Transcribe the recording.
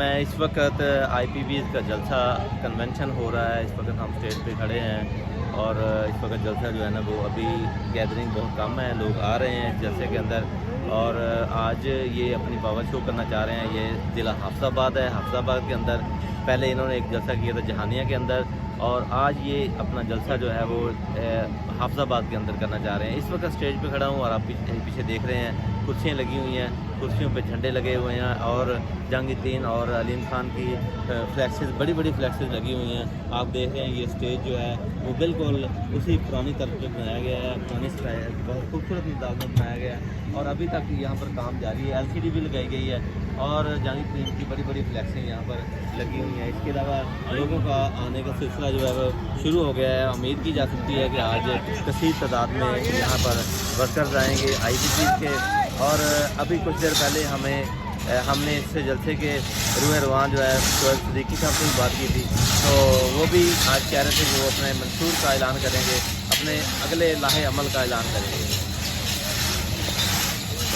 میں اس وقت آئی پی ویز کا جلسہ کنونشن ہو رہا ہے. اس وقت ہم اسٹیج پہ کھڑے ہیں اور اس وقت جلسہ جو ہے نا وہ ابھی گیدرنگ بہت کم ہے, لوگ آ رہے ہیں جلسے کے اندر. اور آج یہ اپنی پاور شو کرنا چاہ رہے ہیں. یہ ضلع حافظ آباد ہے. حافظ آباد کے اندر پہلے انہوں نے ایک جلسہ کیا تھا جہانیہ کے اندر, اور آج یہ اپنا جلسہ جو ہے وہ حافظ آباد کے اندر کرنا چاہ رہے ہیں. اس وقت اسٹیج پہ کھڑا ہوں اور آپ پیچھے دیکھ رہے ہیں کرسیاں لگی ہوئی ہیں, کرسیوں پہ جھنڈے لگے ہوئے ہیں اور جہانگیر ترین اور علیم خان کی فلیکسز, بڑی بڑی فلیکسز لگی ہوئی ہیں. آپ دیکھ رہے ہیں یہ اسٹیج جو ہے وہ بالکل اسی پرانی طرز پہ بنایا گیا ہے, پرانی اسٹائل, بہت خوبصورت انداز میں بنایا گیا ہے. اور ابھی تک یہاں پر کام جاری ہے. LCD بھی لگائی گئی ہے اور جہانگیر ترین کی بڑی بڑی فلیکسیں یہاں پر لگی ہوئی ہیں. اس کے علاوہ لوگوں کا آنے کا سلسلہ جو ہے وہ شروع ہو گیا ہے. امید کی جا سکتی ہے کہ آج کثیر تعداد میں یہاں پر ورکرز آئیں گے IPCs کے. اور ابھی کچھ دیر پہلے ہم نے اس جلسے کے روح روان جو ہے صدیقی صاحب سے بات کی تھی, تو وہ بھی آج کہہ رہے تھے کہ وہ اپنے منشور کا اعلان کریں گے, اپنے اگلے لاہے عمل کا اعلان کریں گے.